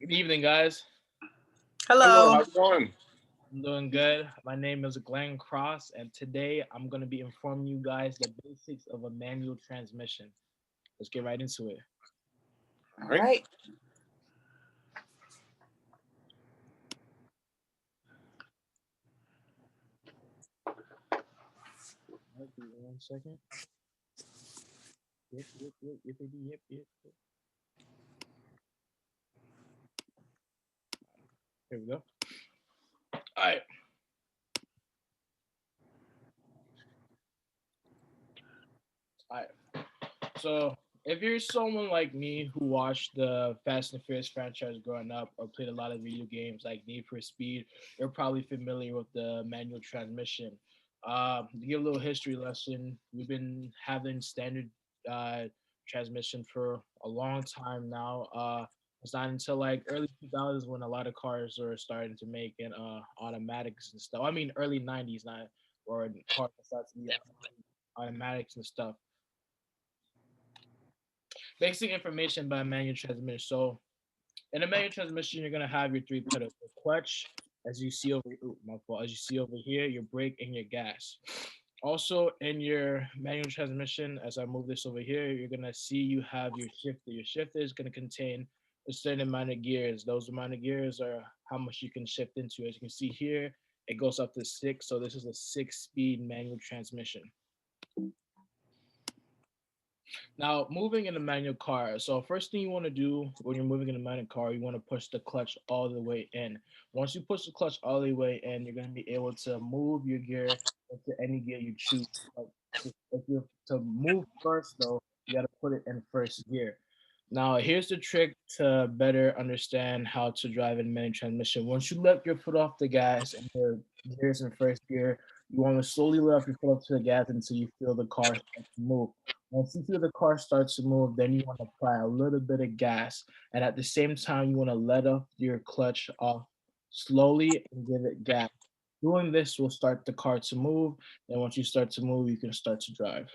Good evening, guys. Hello, Hello. how's it going? I'm doing good. My name is Glen Cross, and today I'm going to be informing you guys the basics of a manual transmission. Let's get right into it. All All right. right. All right, give me 1 second. Yep. Here we go. All right. All right. So, if you're someone like me who watched the Fast and Furious franchise growing up or played a lot of video games like Need for Speed, you're probably familiar with the manual transmission. To give a little history lesson, we've been having standard uh, transmission for a long time now. It's not until like early 2000s when a lot of cars are starting to make an automatics and stuff. I mean, early 90s, not or cars start to be automatics and stuff. Basic information about manual transmission. So in a manual transmission, you're gonna have your three pedals: the clutch, as you see over. Ooh, my fault. As you see over here, your brake and your gas. Also, in your manual transmission, as I move this over here, you're gonna see you have your shifter. Your shifter is gonna contain a certain amount of gears. Those amount of gears are how much you can shift into. As you can see here, it goes up to six. So this is a six-speed manual transmission. Now, moving in a manual car. So, first thing you want to do when you're moving in a manual car, you want to push the clutch all the way in. Once you push the clutch all the way in, you're going to be able to move your gear into any gear you choose. But if you to move first, though, you got to put it in first gear. Now, here's the trick to better understand how to drive in manual transmission. Once you let your foot off the gas and your gears in first gear, you want to slowly let off your foot off to the gas until you feel the car start to move. Once you feel the car starts to move, then you want to apply a little bit of gas. And at the same time, you want to let off your clutch off slowly and give it gas. Doing this will start the car to move. And once you start to move, you can start to drive.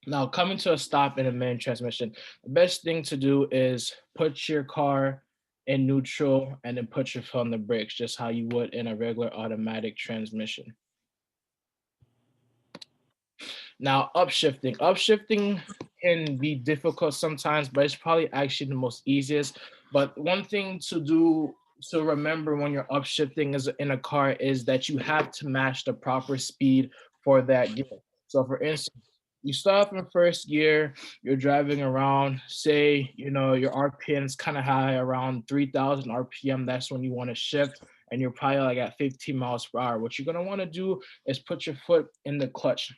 Now, coming to a stop in a manual transmission, the best thing to do is put your car in neutral and then put your foot on the brakes, just how you would in a regular automatic transmission. Now, upshifting. Upshifting can be difficult sometimes, but it's probably actually the most easiest. But one thing to do to remember when you're upshifting is in a car is that you have to match the proper speed for that gear. So, for instance, you start off in first gear, you're driving around, say, your RPM is kind of high, around 3,000 RPM. That's when you want to shift, and you're probably like at 15 miles per hour. What you're going to want to do is put your foot in the clutch.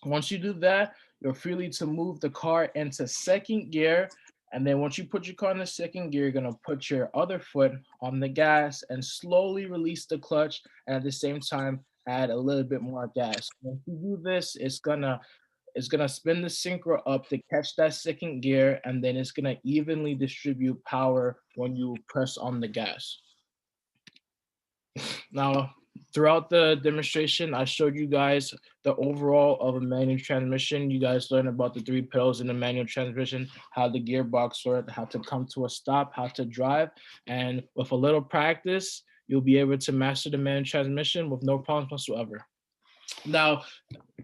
Once you do that, you're free to move the car into second gear. And then once you put your car in the second gear, you're gonna put your other foot on the gas and slowly release the clutch, and at the same time add a little bit more gas. Once you do this, it's gonna spin the synchro up to catch that second gear, and then it's gonna evenly distribute power when you press on the gas. Now, throughout the demonstration, I showed you guys the overall of a manual transmission. You guys learned about the three pedals in the manual transmission, how the gearbox works, how to come to a stop, how to drive. And with a little practice, you'll be able to master the manual transmission with no problems whatsoever. Now,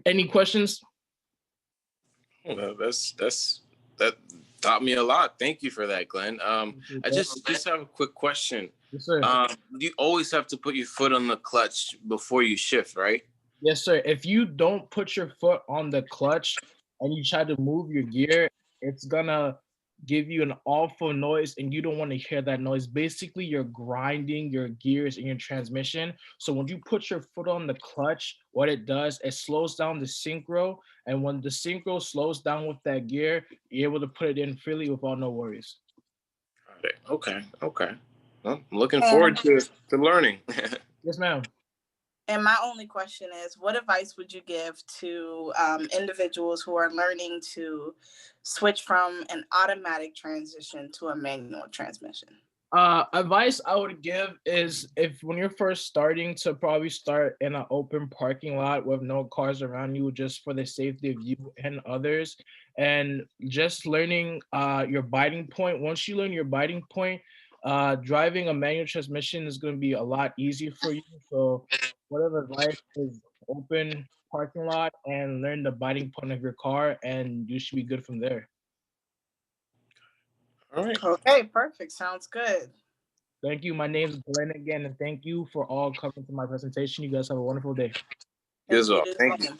any questions? That's that taught me a lot. Thank you for that, Glenn. I just have a quick question. Yes, sir. You always have to put your foot on the clutch before you shift, right? Yes, sir. If you don't put your foot on the clutch and you try to move your gear, it's gonna give you an awful noise and you don't want to hear that noise. Basically, you're grinding your gears in your transmission. So when you put your foot on the clutch, what it does, it slows down the synchro. And when the synchro slows down with that gear, you're able to put it in freely without no worries. Got it. Okay. Okay. Well, I'm looking forward And to learning. Yes, ma'am. and my only question is, what advice would you give to individuals who are learning to switch from an automatic transition to a manual transmission? Advice I would give is if when you're first starting to probably start in an open parking lot with no cars around you, just for the safety of you and others, and just learning your biting point. Once you learn your biting point, driving a manual transmission is going to be a lot easier for you. So whatever advice is open parking lot and learn the biting point of your car, and you should be good from there. All right. Okay, perfect. Sounds good. Thank you. My name is Glenn again, and thank you for all coming to my presentation. You guys have a wonderful day. You as Thank well. you. Thank you.